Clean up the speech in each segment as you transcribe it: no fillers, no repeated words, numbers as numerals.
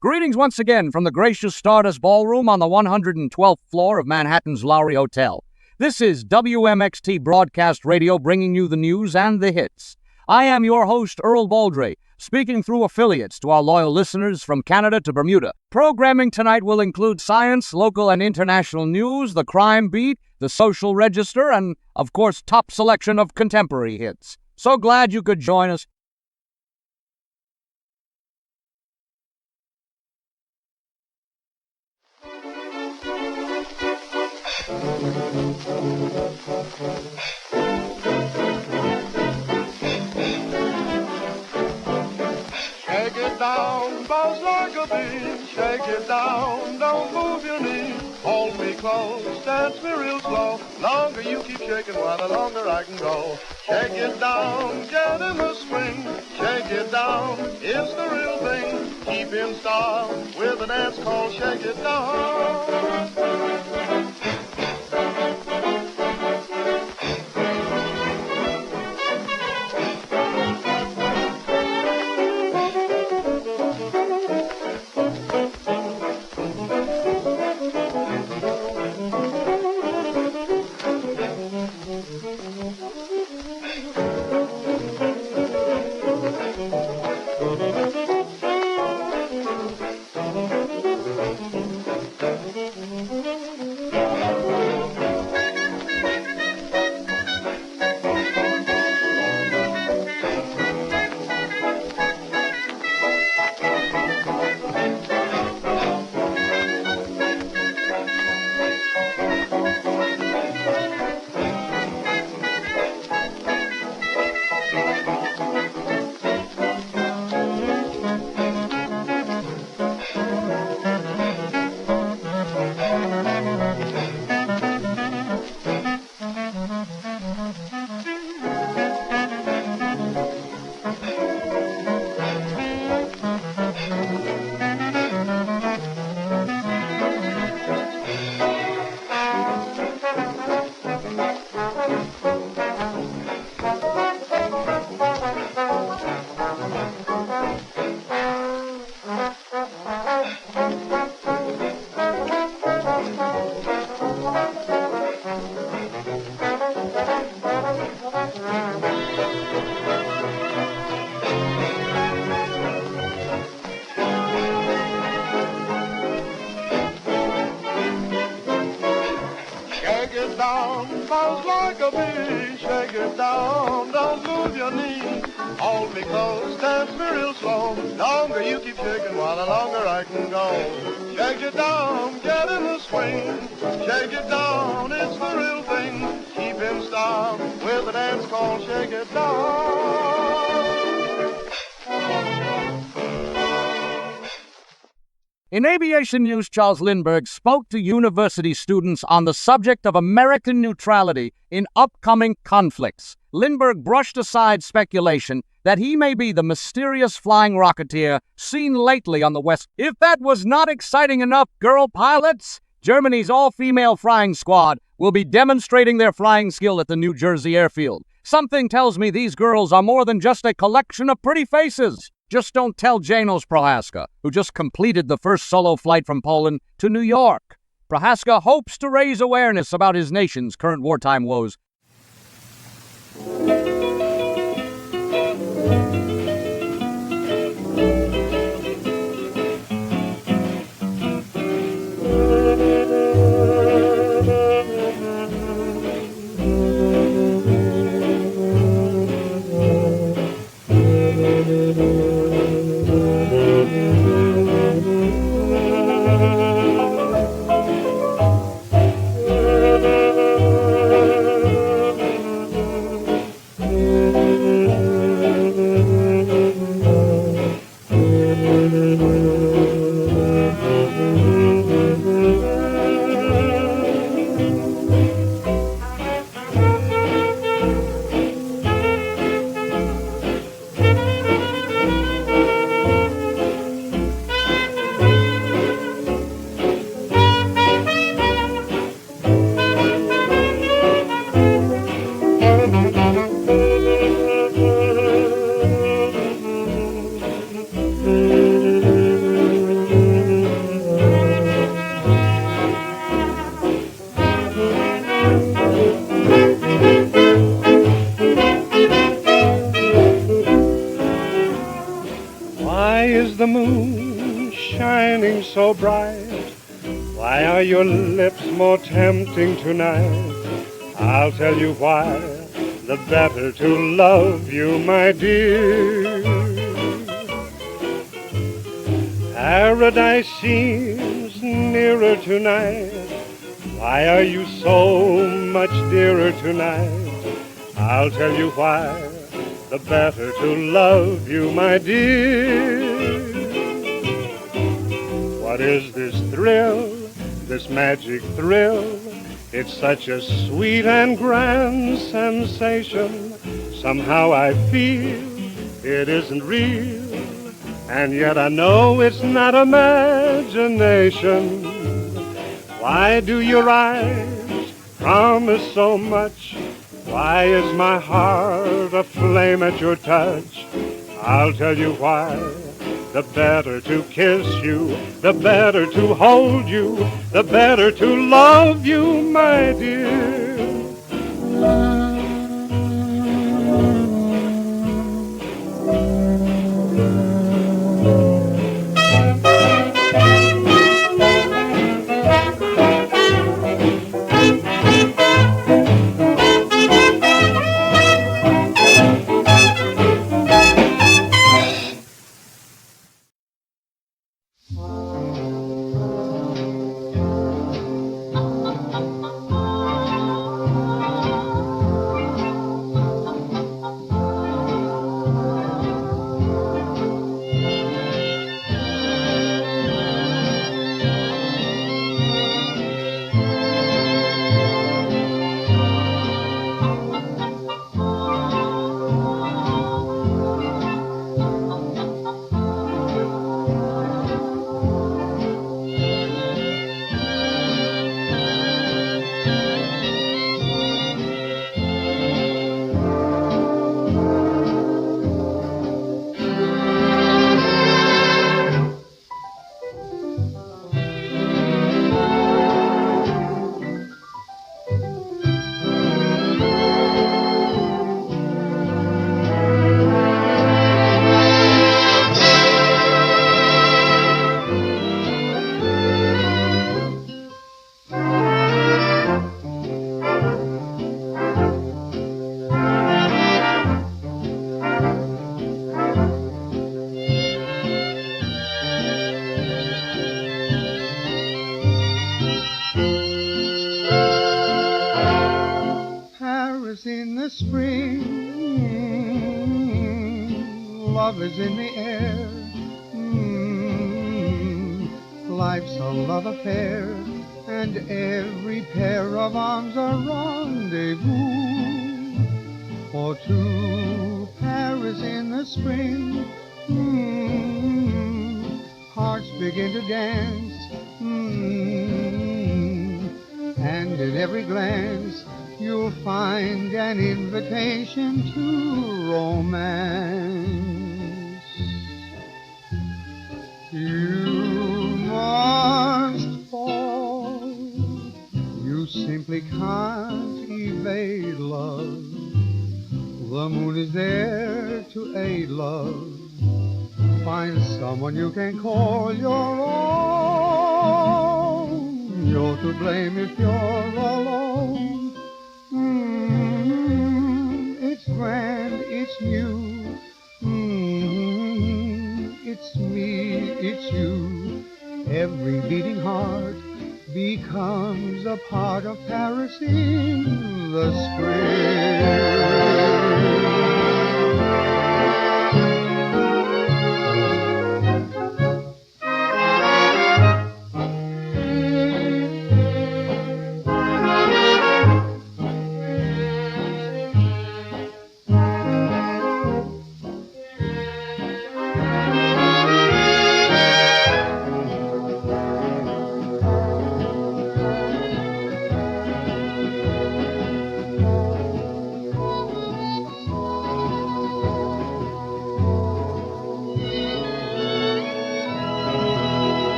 Greetings once again from the gracious Stardust Ballroom on the 112th floor of Manhattan's Lowry Hotel. This is WMXT Broadcast Radio bringing you the news and the hits. I am your host, Earl Baldry, speaking through affiliates to our loyal listeners from Canada to Bermuda. Programming tonight will include science, local and international news, the crime beat, the social register, and, of course, top selection of contemporary hits. So glad you could join us. Shake it down, bounce like a bee. Shake it down, don't move your knee. Hold me close, dance me real slow. Longer you keep shaking, while the longer I can go. Shake it down, get in the swing. Shake it down, it's the real thing. Keep in style with a dance called Shake It Down. Shake it down, bounce like a bee. Shake it down, don't move your knee. Hold me close, dance me real slow. Longer you keep shaking, while the longer I can go. Shake it down, get in the swing. Shake it down, it's the real thing. Keep in style with a dance called Shake It Down. In aviation news, Charles Lindbergh spoke to university students on the subject of American neutrality in upcoming conflicts. Lindbergh brushed aside speculation that he may be the mysterious flying rocketeer seen lately on the West. If that was not exciting enough, girl pilots, Germany's all-female flying squad will be demonstrating their flying skill at the New Jersey airfield. Something tells me these girls are more than just a collection of pretty faces. Just don't tell Janos Prohaska, who just completed the first solo flight from Poland to New York. Prohaska hopes to raise awareness about his nation's current wartime woes. the moon shining so bright? Why are your lips more tempting tonight? I'll tell you why, the better to love you, my dear. Paradise seems nearer tonight. Why are you so much dearer tonight? I'll tell you why, the better to love you, my dear. What is this thrill, this magic thrill? It's such a sweet and grand sensation. Somehow I feel it isn't real, and yet I know it's not imagination. Why do your eyes promise so much? Why is my heart aflame at your touch? I'll tell you why. The better to kiss you, the better to hold you, the better to love you, my dear. In the spring, love is in the air. Life's a love affair, and every pair of arms a rendezvous. For two, Paris in the spring, hearts begin to dance, and in every glance you'll find an invitation to romance. You must fall. You simply can't evade love. The moon is there to aid love. Find someone you can call your own. You're to blame if you're alone. It's grand, it's new. It's me, it's you. Every beating heart becomes a part of Paris in the spring.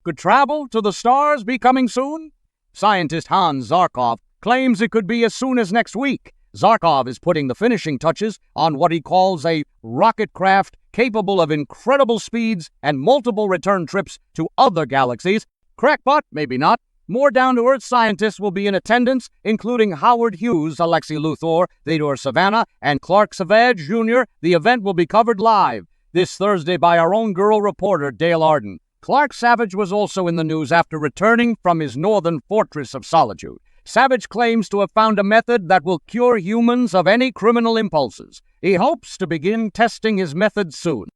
Could travel to the stars be coming soon? Scientist Hans Zarkov claims it could be as soon as next week. Zarkov is putting the finishing touches on what he calls a rocket craft capable of incredible speeds and multiple return trips to other galaxies. Crackpot? Maybe not. More down-to-earth scientists will be in attendance, including Howard Hughes, Alexei Luthor, Theodore Savannah, and Clark Savage Jr. The event will be covered live this Thursday by our own girl reporter, Dale Arden. Clark Savage was also in the news after returning from his northern fortress of solitude. Savage claims to have found a method that will cure humans of any criminal impulses. He hopes to begin testing his method soon.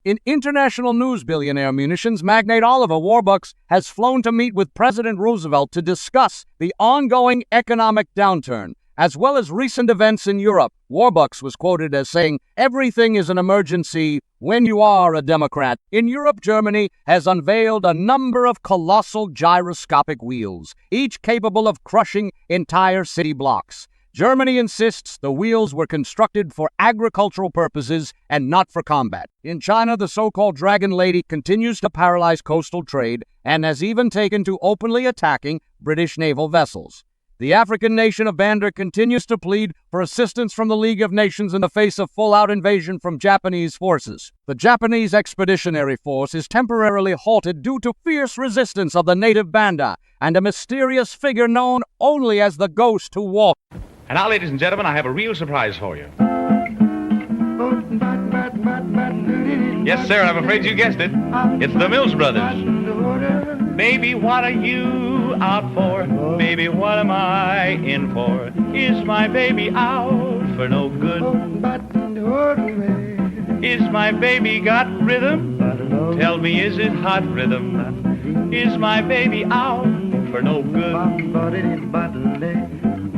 In international news, billionaire munitions magnate Oliver Warbucks has flown to meet with President Roosevelt to discuss the ongoing economic downturn, as well as recent events in Europe. Warbucks was quoted as saying, "Everything is an emergency when you are a Democrat." In Europe, Germany has unveiled a number of colossal gyroscopic wheels, each capable of crushing entire city blocks. Germany insists the wheels were constructed for agricultural purposes and not for combat. In China, the so-called Dragon Lady continues to paralyze coastal trade and has even taken to openly attacking British naval vessels. The African nation of Banda continues to plead for assistance from the League of Nations in the face of full-out invasion from Japanese forces. The Japanese Expeditionary Force is temporarily halted due to fierce resistance of the native Banda and a mysterious figure known only as the Ghost who walks. And now, ladies and gentlemen, I have a real surprise for you. Yes, sir, I'm afraid you guessed it. It's the Mills Brothers. Baby, what are you out for? Baby, what am I in for? Is my baby out for no good? Is my baby got rhythm? Tell me, is it hot rhythm? Is my baby out for no good?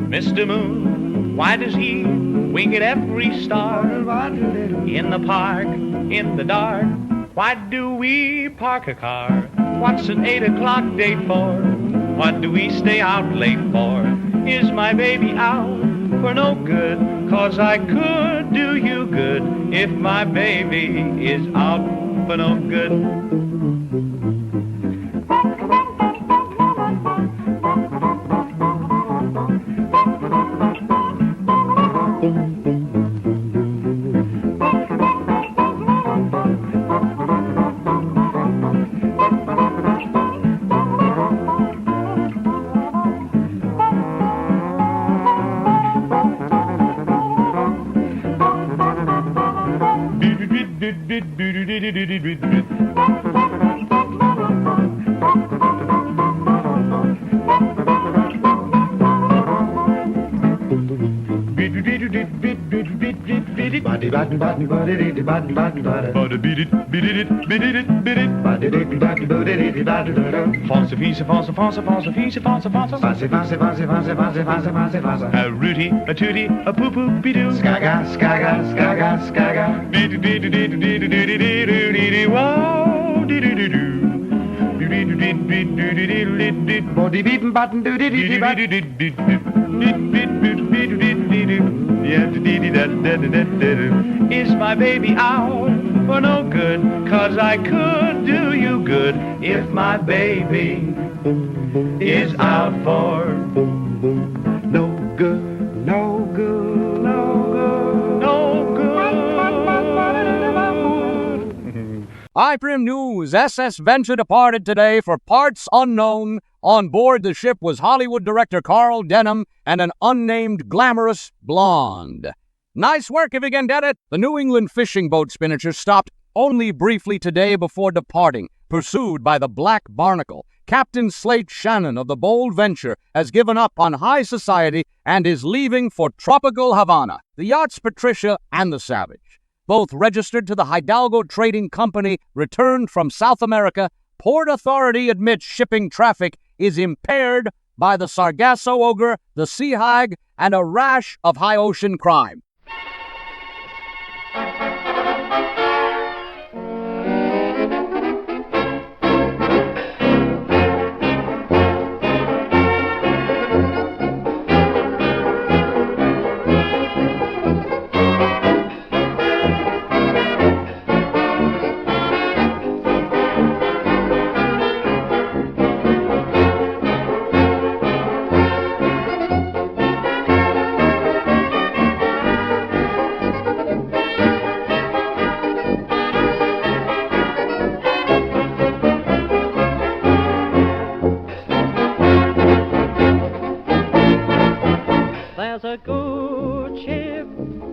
Mr. Moon, why does he wink at every star? In the park, in the dark, why do we park a car? What's an 8 o'clock date for? What do we stay out late for? Is my baby out for no good? 'Cause I could do you good if my baby is out for no good. A rooty, a tooty, a poo poo be doo. Skaga, skaga, skaga, skaga. Wow, dee doo doo doo. Body beaten button doo dee dee Is my baby out for no good? 'Cause I could do you good if my baby is out for no good, no good, no good, no good. iPrim News, SS Venture departed today for parts unknown. On board the ship was Hollywood director Carl Denham and an unnamed glamorous blonde. Nice work if you can get it. The New England fishing boat Spinnacher stopped only briefly today before departing, pursued by the Black Barnacle. Captain Slate Shannon of the bold venture has given up on high society and is leaving for tropical Havana. The yachts Patricia and the Savage, both registered to the Hidalgo Trading Company, returned from South America. Port Authority admits shipping traffic is impaired by the Sargasso ogre, the sea hag, and a rash of high ocean crime. There's a good ship,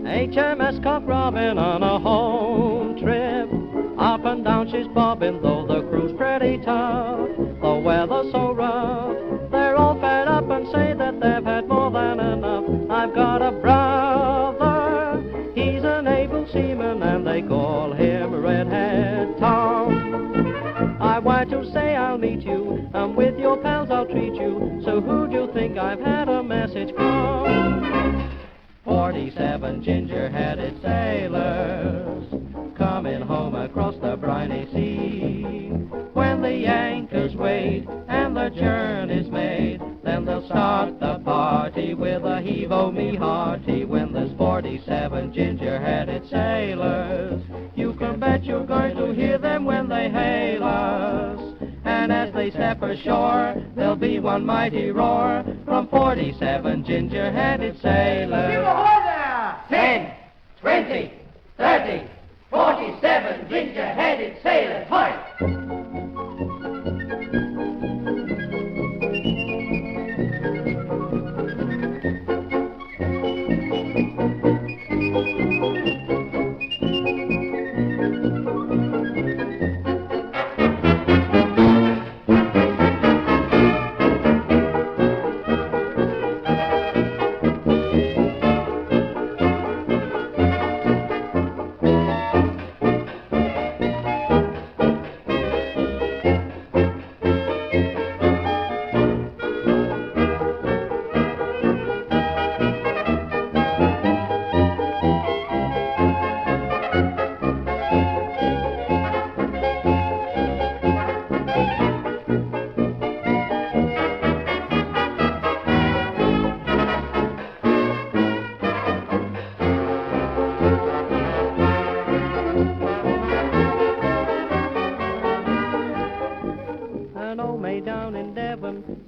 HMS Cock Robin, on a home trip. Up and down she's bobbing, though the crew's pretty tough. The weather's so rough, they're all fed up and say that they've had more than enough. I've got a brother, he's an able seaman, and they call him Redhead Tom. I want to say I'll meet you, and with your pals I'll treat you. So who do you think I've had a message from? 47 ginger-headed sailors coming home across the briny sea. When the anchors weighed and the journey's made, then they'll start the party with a heave-o-me-hearty. When there's 47 ginger-headed sailors, you can bet you're going to hear them when they hail us. And as they step ashore, there'll be one mighty roar from 47 ginger-headed sailors. Give a horn there! 10, 20, 30, 47 ginger-headed sailors. Hoy!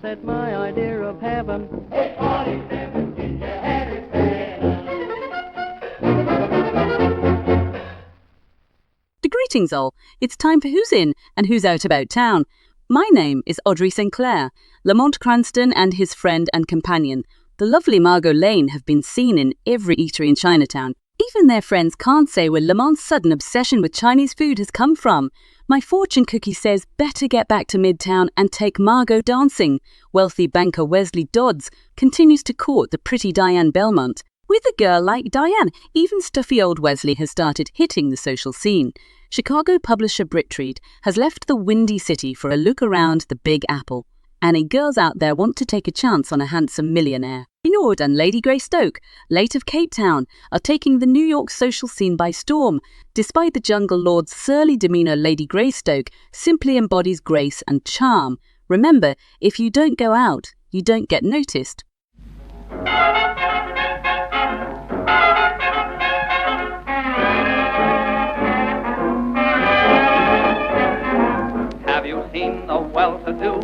said my idea of heaven. It's 47 ginger-headed sailors. Greetings all, it's time for Who's In and Who's Out About Town. My name is Audrey St. Clair. Lamont Cranston and his friend and companion, the lovely Margot Lane, have been seen in every eatery in Chinatown. Even their friends can't say where Lamont's sudden obsession with Chinese food has come from. My fortune cookie says better get back to Midtown and take Margot dancing. Wealthy banker Wesley Dodds continues to court the pretty Diane Belmont. With a girl like Diane, even stuffy old Wesley has started hitting the social scene. Chicago publisher Brittreed has left the Windy City for a look around the Big Apple. Any girls out there want to take a chance on a handsome millionaire? Nord and Lady Greystoke, late of Cape Town, are taking the New York social scene by storm. Despite the jungle lord's surly demeanour, Lady Greystoke simply embodies grace and charm. Remember, if you don't go out, you don't get noticed. Have you seen the well-to-do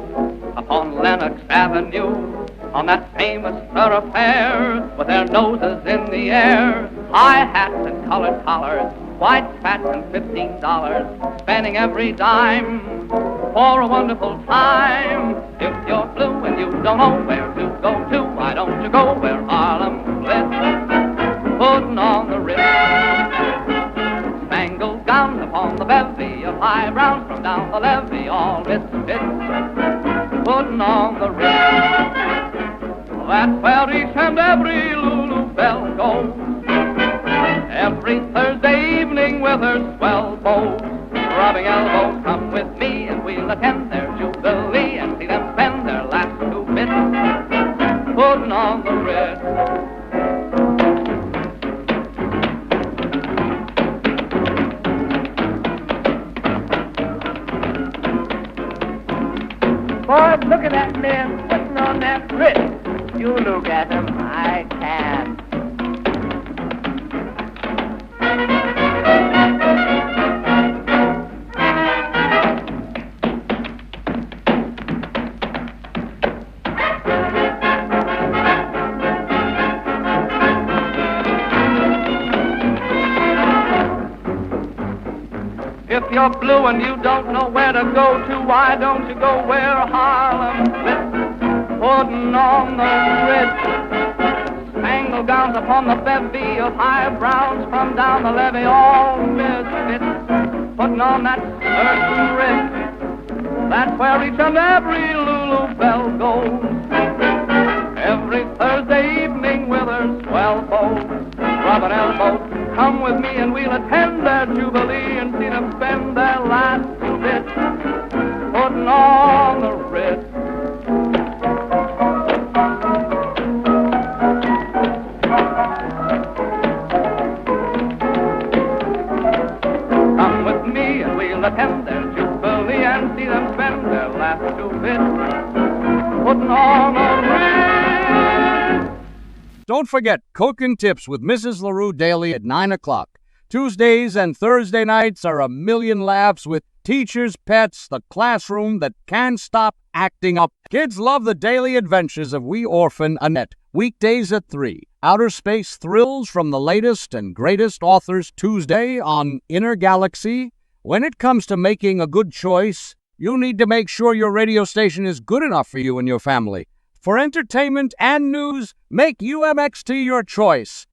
upon Lenox Avenue? On that famous thoroughfare, with their noses in the air, high hats and colored collars, white spats and $15, spending every dime for a wonderful time. If you're blue and you don't know where to go to, why don't you go where Harlem lives? Putting on the Ritz, spangled gown upon the bevy of high browns from down the levee, all Ritz, putting on the Ritz. That's where each and every Lulu Belle goes, every Thursday evening with her swell beaux. Rubbing elbows, come with me and we'll attend their jubilee and see them spend their last 2 bits putting on the Ritz. Boys, look at that man putting on that Ritz. You look at him, I can't. If you're blue and you don't know where to go to, why don't you go where Harlem lives? Putting on the Ritz, spangled gowns upon the bevy of high browns from down the levee, all misfits, putting on that certain Ritz. That's where each and every Lulu Belle goes, every Thursday evening with her swell beaux. Rubbing elbows, come with me and we'll attend their jubilee and see them spend their last 2 bits putting on the Ritz. Come with me and we'll attend their jubilee and see them spend their last 2 bits putting on the Ritz. Don't forget Cooking Tips with Mrs. LaRue daily at 9 o'clock. Tuesdays and Thursday nights are a million laughs with teachers, pets, the classroom that can't stop acting up. Kids love the daily adventures of wee orphan Annette. Weekdays at 3. Outer space thrills from the latest and greatest authors Tuesday on Inner Galaxy. When it comes to making a good choice, you need to make sure your radio station is good enough for you and your family. For entertainment and news, make UMXT your choice.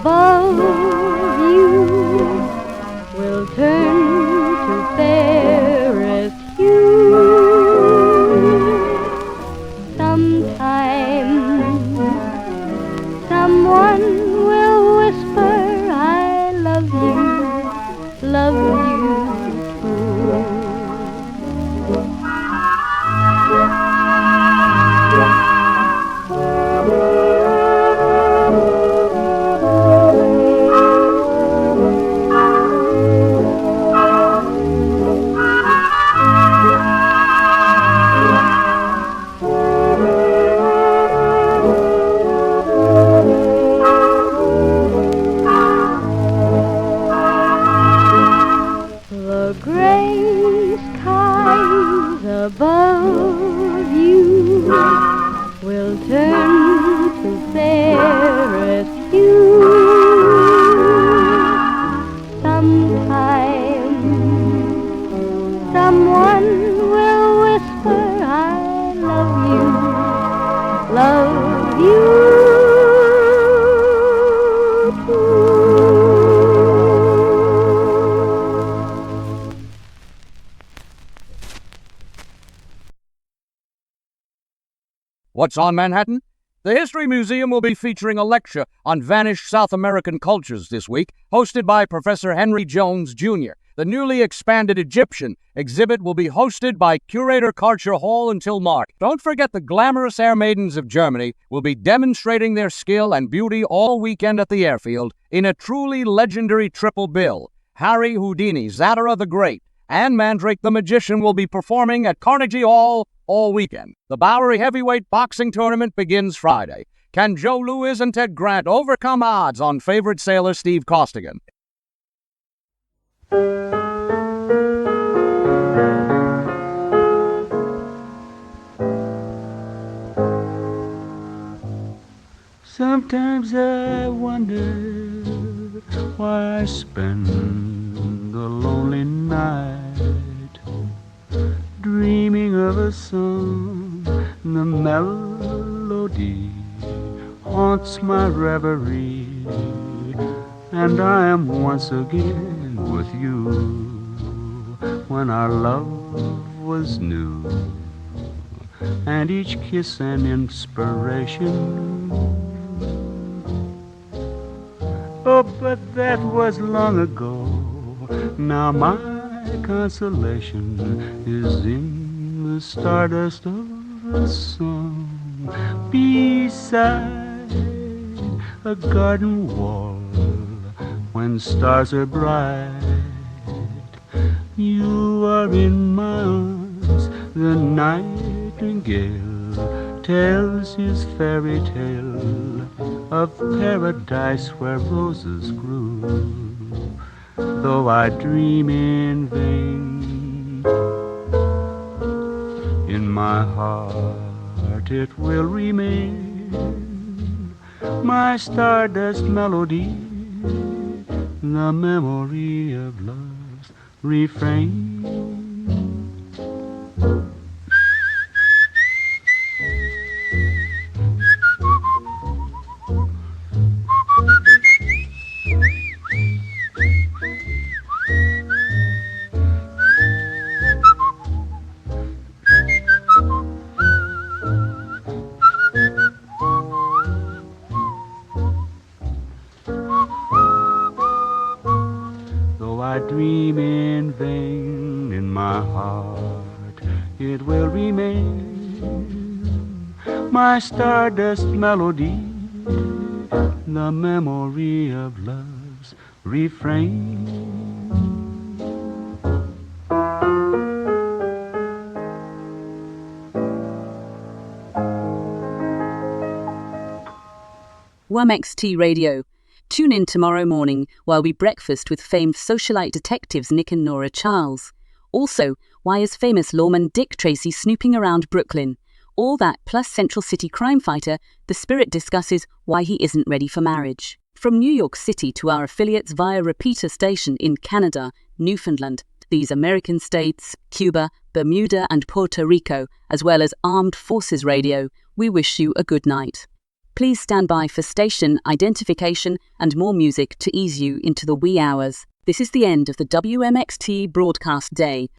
above you will turn to fairest hue. Sometime someone will whisper, I love you too. The gray skies above you will turn to fairest hue. Sometime someone will whisper, I love you too. What's on Manhattan? The History Museum will be featuring a lecture on vanished South American cultures this week, hosted by Professor Henry Jones, Jr. The newly expanded Egyptian exhibit will be hosted by Curator Karcher Hall until March. Don't forget the glamorous air maidens of Germany will be demonstrating their skill and beauty all weekend at the airfield in a truly legendary triple bill. Harry Houdini, Zadara the Great, and Mandrake the Magician will be performing at Carnegie Hall all weekend. The Bowery Heavyweight Boxing Tournament begins Friday. Can Joe Louis and Ted Grant overcome odds on favorite sailor Steve Costigan? Sometimes I wonder why I spend the lonely night dreaming of a song. The melody haunts my reverie, and I am once again with you when our love was new, and each kiss an inspiration. Oh, but that was long ago. Now my consolation is in the stardust of a song beside a garden wall when stars are bright. You are in my arms. The nightingale tells his fairy tale of paradise where roses grew. Though I dream in vain, in my heart it will remain my stardust melody, the memory of love's refrain. I dream in vain, in my heart it will remain my stardust melody, the memory of love's refrain. WMXT Radio. Tune in tomorrow morning while we breakfast with famed socialite detectives Nick and Nora Charles. Also, why is famous lawman Dick Tracy snooping around Brooklyn? All that plus Central City crime fighter, The Spirit discusses why he isn't ready for marriage. From New York City to our affiliates via repeater station in Canada, Newfoundland, these American states, Cuba, Bermuda and Puerto Rico, as well as Armed Forces Radio, we wish you a good night. Please stand by for station identification and more music to ease you into the wee hours. This is the end of the WMXT broadcast day.